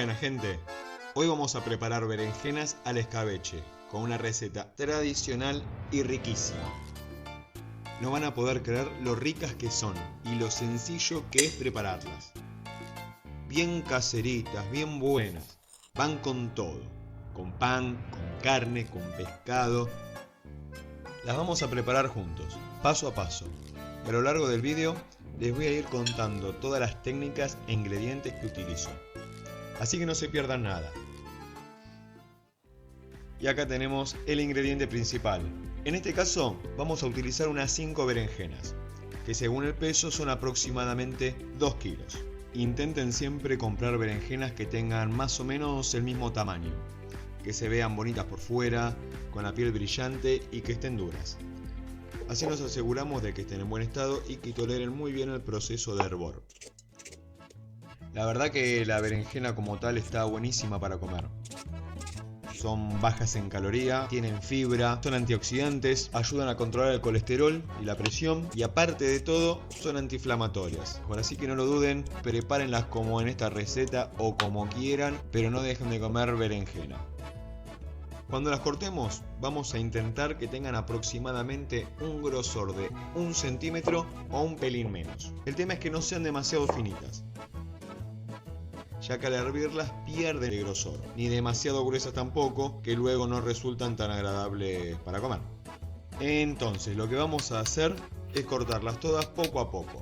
Buena gente, hoy vamos a preparar berenjenas al escabeche con una receta tradicional y riquísima. No van a poder creer lo ricas que son y lo sencillo que es prepararlas. Bien caseritas, bien buenas, van con todo, con pan, con carne, con pescado. Las vamos a preparar juntos, paso a paso. A lo largo del vídeo les voy a ir contando todas las técnicas e ingredientes que utilizo. Así que no se pierdan nada. Y acá tenemos el ingrediente principal. En este caso vamos a utilizar unas 5 berenjenas, que según el peso son aproximadamente 2 kilos. Intenten siempre comprar berenjenas que tengan más o menos el mismo tamaño, que se vean bonitas por fuera, con la piel brillante y que estén duras. Así nos aseguramos de que estén en buen estado y que toleren muy bien el proceso de hervor. La verdad que la berenjena como tal está buenísima para comer. Son bajas en caloría, tienen fibra, son antioxidantes, ayudan a controlar el colesterol y la presión y aparte de todo son antiinflamatorias. Bueno, así que no lo duden, prepárenlas como en esta receta o como quieran, pero no dejen de comer berenjena. Cuando las cortemos vamos a intentar que tengan aproximadamente un grosor de 1 centímetro o un pelín menos. El tema es que no sean demasiado finitas, ya que al hervirlas pierden el grosor, ni demasiado gruesas tampoco, que luego no resultan tan agradables para comer. Entonces lo que vamos a hacer es cortarlas todas poco a poco,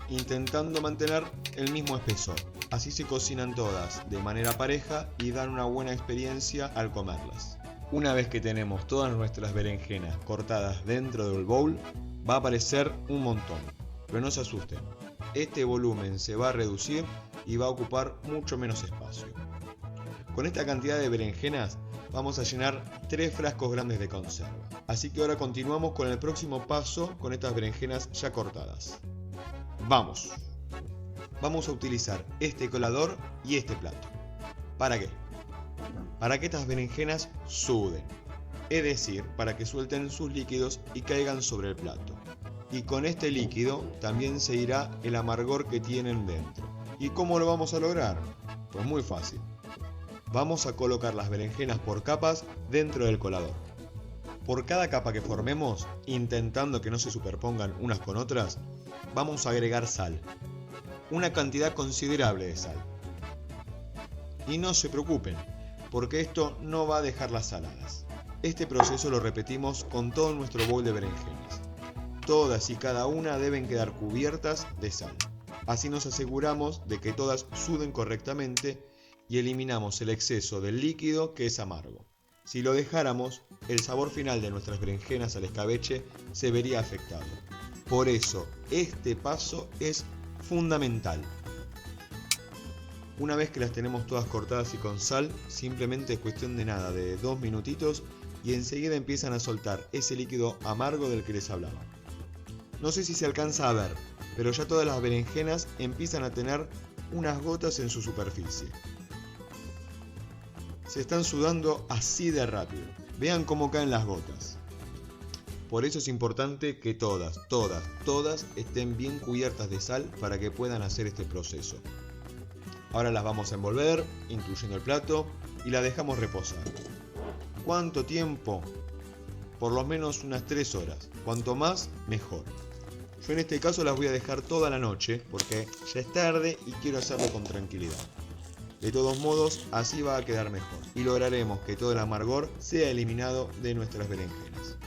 intentando mantener el mismo espesor. Así se cocinan todas de manera pareja y dan una buena experiencia al comerlas. Una vez que tenemos todas nuestras berenjenas cortadas dentro del bowl, va a aparecer un montón, pero no se asusten. Este volumen se va a reducir y va a ocupar mucho menos espacio. Con esta cantidad de berenjenas vamos a llenar 3 frascos grandes de conserva. Así que ahora continuamos con el próximo paso con estas berenjenas ya cortadas. ¡Vamos! Vamos a utilizar este colador y este plato. ¿Para qué? Para que estas berenjenas suden, es decir, para que suelten sus líquidos y caigan sobre el plato. Y con este líquido también se irá el amargor que tienen dentro. ¿Y cómo lo vamos a lograr? Pues muy fácil. Vamos a colocar las berenjenas por capas dentro del colador. Por cada capa que formemos, intentando que no se superpongan unas con otras, vamos a agregar sal. Una cantidad considerable de sal. Y no se preocupen, porque esto no va a dejarlas saladas. Este proceso lo repetimos con todo nuestro bowl de berenjenas. Todas y cada una deben quedar cubiertas de sal. Así nos aseguramos de que todas suden correctamente y eliminamos el exceso del líquido que es amargo. Si lo dejáramos, el sabor final de nuestras berenjenas al escabeche se vería afectado. Por eso, este paso es fundamental. Una vez que las tenemos todas cortadas y con sal, simplemente es cuestión de nada, de 2 minutitos y enseguida empiezan a soltar ese líquido amargo del que les hablaba. No sé si se alcanza a ver, pero ya todas las berenjenas empiezan a tener unas gotas en su superficie. Se están sudando así de rápido. Vean cómo caen las gotas. Por eso es importante que todas estén bien cubiertas de sal para que puedan hacer este proceso. Ahora las vamos a envolver, incluyendo el plato, y la dejamos reposar. ¿Cuánto tiempo? Por lo menos unas 3 horas. Cuanto más, mejor. Yo en este caso las voy a dejar toda la noche porque ya es tarde y quiero hacerlo con tranquilidad. De todos modos, así va a quedar mejor y lograremos que todo el amargor sea eliminado de nuestras berenjenas.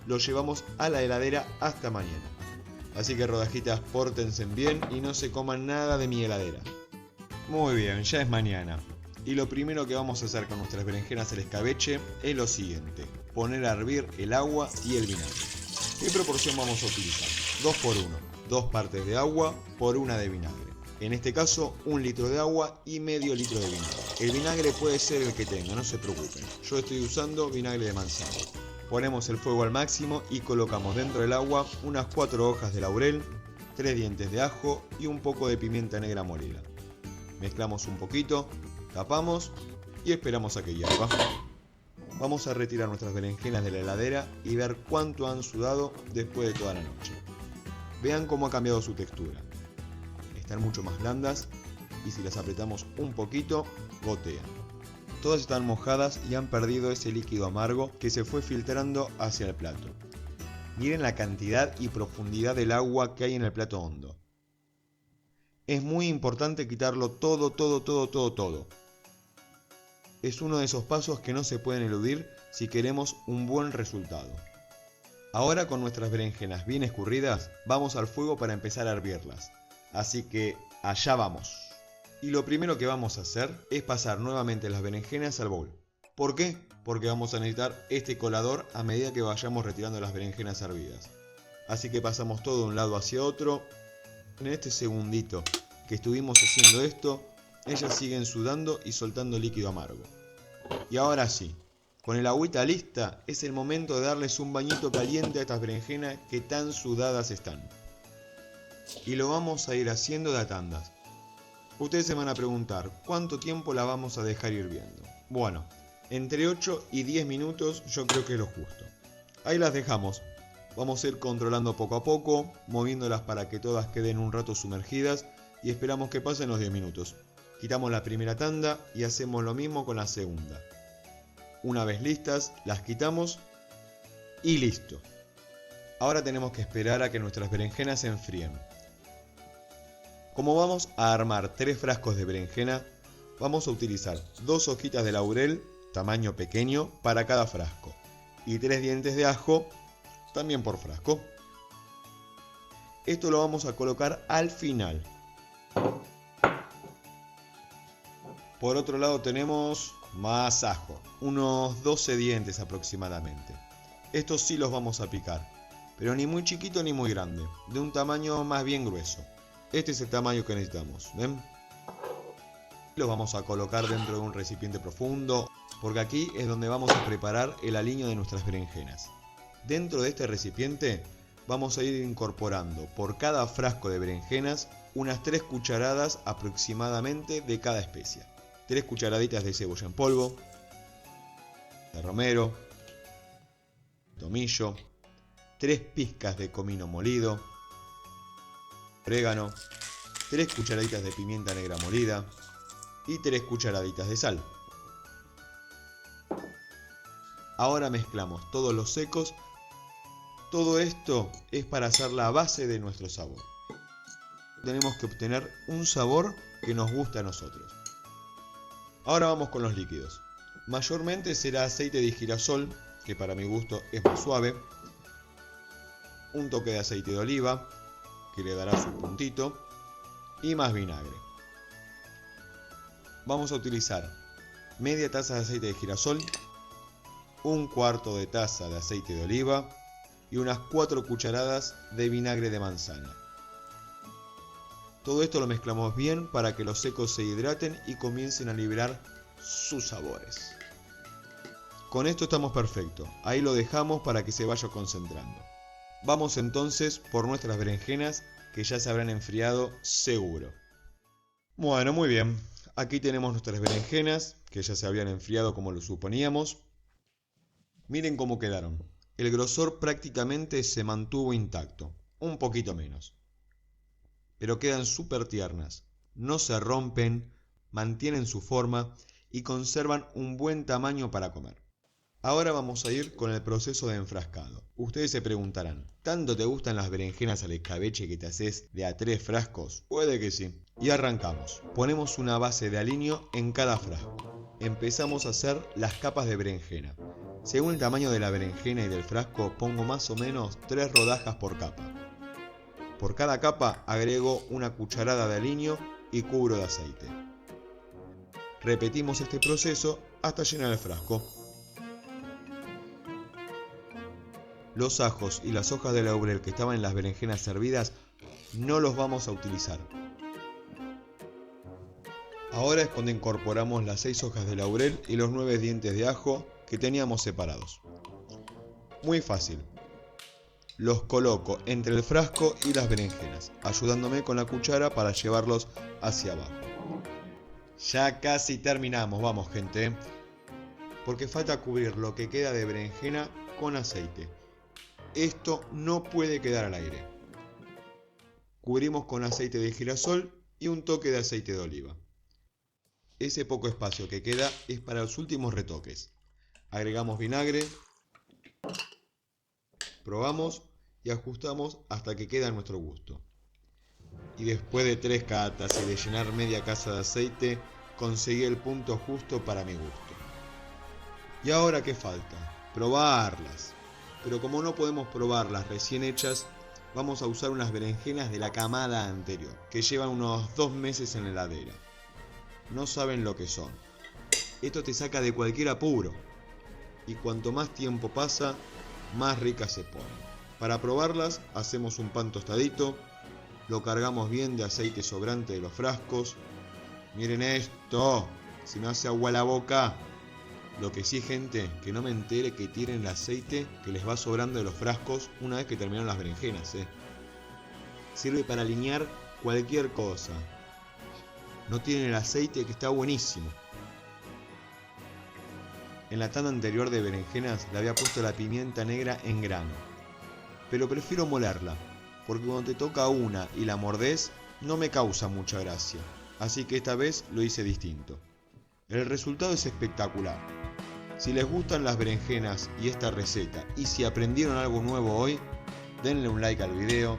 Lo llevamos a la heladera hasta mañana. Así que rodajitas, pórtense bien y no se coman nada de mi heladera. Muy bien, ya es mañana. Y lo primero que vamos a hacer con nuestras berenjenas al escabeche es lo siguiente: poner a hervir el agua y el vinagre. ¿Qué proporción vamos a utilizar? 2 por 1, 2 partes de agua por 1 de vinagre. En este caso, 1 litro de agua y medio litro de vinagre. El vinagre puede ser el que tenga, no se preocupen. Yo estoy usando vinagre de manzana. Ponemos el fuego al máximo y colocamos dentro del agua unas 4 hojas de laurel, 3 dientes de ajo y un poco de pimienta negra molida. Mezclamos un poquito, tapamos y esperamos a que hierva. Vamos a retirar nuestras berenjenas de la heladera y ver cuánto han sudado después de toda la noche. Vean cómo ha cambiado su textura. Están mucho más blandas y si las apretamos un poquito, gotean. Todas están mojadas y han perdido ese líquido amargo que se fue filtrando hacia el plato. Miren la cantidad y profundidad del agua que hay en el plato hondo. Es muy importante quitarlo todo. Es uno de esos pasos que no se pueden eludir si queremos un buen resultado. Ahora con nuestras berenjenas bien escurridas, vamos al fuego para empezar a hervirlas. Así que allá vamos. Y lo primero que vamos a hacer es pasar nuevamente las berenjenas al bowl. ¿Por qué? Porque vamos a necesitar este colador a medida que vayamos retirando las berenjenas hervidas. Así que pasamos todo de un lado hacia otro. En este segundito que estuvimos haciendo esto, ellas siguen sudando y soltando líquido amargo. Y ahora sí, con el agüita lista, es el momento de darles un bañito caliente a estas berenjenas que tan sudadas están. Y lo vamos a ir haciendo de a tandas. Ustedes se van a preguntar, ¿cuánto tiempo la vamos a dejar hirviendo? Bueno, entre 8 y 10 minutos yo creo que es lo justo. Ahí las dejamos. Vamos a ir controlando poco a poco, moviéndolas para que todas queden un rato sumergidas y esperamos que pasen los 10 minutos. Quitamos la primera tanda y hacemos lo mismo con la segunda. Una vez listas, las quitamos y listo. Ahora tenemos que esperar a que nuestras berenjenas se enfríen. Como vamos a armar 3 frascos de berenjena, vamos a utilizar 2 hojitas de laurel, tamaño pequeño, para cada frasco. Y 3 dientes de ajo, también por frasco. Esto lo vamos a colocar al final. Por otro lado tenemos más ajo, unos 12 dientes aproximadamente. Estos sí los vamos a picar, pero ni muy chiquito ni muy grande, de un tamaño más bien grueso. Este es el tamaño que necesitamos, ¿ven? Los vamos a colocar dentro de un recipiente profundo, porque aquí es donde vamos a preparar el aliño de nuestras berenjenas. Dentro de este recipiente vamos a ir incorporando por cada frasco de berenjenas unas 3 cucharadas aproximadamente de cada especia. 3 cucharaditas de cebolla en polvo, de romero, tomillo, 3 pizcas de comino molido, orégano, 3 cucharaditas de pimienta negra molida y 3 cucharaditas de sal. Ahora mezclamos todos los secos. Todo esto es para hacer la base de nuestro sabor. Tenemos que obtener un sabor que nos guste a nosotros. Ahora vamos con los líquidos. Mayormente será aceite de girasol, que para mi gusto es más suave. Un toque de aceite de oliva, que le dará su puntito. Y más vinagre. Vamos a utilizar media taza de aceite de girasol, un cuarto de taza de aceite de oliva y unas 4 cucharadas de vinagre de manzana. Todo esto lo mezclamos bien para que los secos se hidraten y comiencen a liberar sus sabores. Con esto estamos perfectos, ahí lo dejamos para que se vaya concentrando. Vamos entonces por nuestras berenjenas que ya se habrán enfriado seguro. Bueno, muy bien, aquí tenemos nuestras berenjenas que ya se habían enfriado como lo suponíamos. Miren cómo quedaron. El grosor prácticamente se mantuvo intacto, un poquito menos. Pero quedan súper tiernas, no se rompen, mantienen su forma y conservan un buen tamaño para comer. Ahora vamos a ir con el proceso de enfrascado. Ustedes se preguntarán, ¿tanto te gustan las berenjenas al escabeche que te haces de a 3 frascos? Puede que sí. Y arrancamos. Ponemos una base de aliño en cada frasco. Empezamos a hacer las capas de berenjena. Según el tamaño de la berenjena y del frasco, pongo más o menos 3 rodajas por capa. Por cada capa agrego una cucharada de aliño y cubro de aceite. Repetimos este proceso hasta llenar el frasco. Los ajos y las hojas de laurel que estaban en las berenjenas servidas no los vamos a utilizar. Ahora es cuando incorporamos las 6 hojas de laurel y los 9 dientes de ajo que teníamos separados. Muy fácil. Los coloco entre el frasco y las berenjenas, ayudándome con la cuchara para llevarlos hacia abajo. Ya casi terminamos, vamos gente, porque falta cubrir lo que queda de berenjena con aceite. Esto no puede quedar al aire. Cubrimos con aceite de girasol y un toque de aceite de oliva. ese poco espacio que queda es para los últimos retoques. Agregamos vinagre, probamos y ajustamos hasta que queda a nuestro gusto. Y después de 3 catas y de llenar media casa de aceite, conseguí el punto justo para mi gusto. ¿Y ahora qué falta? Probarlas. Pero como no podemos probarlas recién hechas, vamos a usar unas berenjenas de la camada anterior, que llevan unos 2 meses en la heladera. No saben lo que son. Esto te saca de cualquier apuro. Y cuanto más tiempo pasa, más ricas se ponen. Para probarlas, hacemos un pan tostadito, lo cargamos bien de aceite sobrante de los frascos. Miren esto, se me hace agua la boca. Lo que sí, gente, que no me entere que tiren el aceite que les va sobrando de los frascos una vez que terminaron las berenjenas. Sirve para alinear cualquier cosa. No tienen el aceite, que está buenísimo. En la tanda anterior de berenjenas le había puesto la pimienta negra en grano, pero prefiero molerla, porque cuando te toca una y la mordés, no me causa mucha gracia, así que esta vez lo hice distinto. El resultado es espectacular. Si les gustan las berenjenas y esta receta, y si aprendieron algo nuevo hoy, denle un like al video,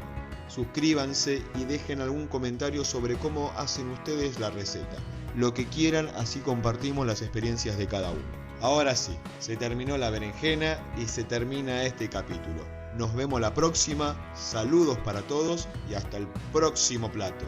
suscríbanse y dejen algún comentario sobre cómo hacen ustedes la receta. Lo que quieran, así compartimos las experiencias de cada uno. Ahora sí, se terminó la berenjena y se termina este capítulo. Nos vemos la próxima, saludos para todos y hasta el próximo plato.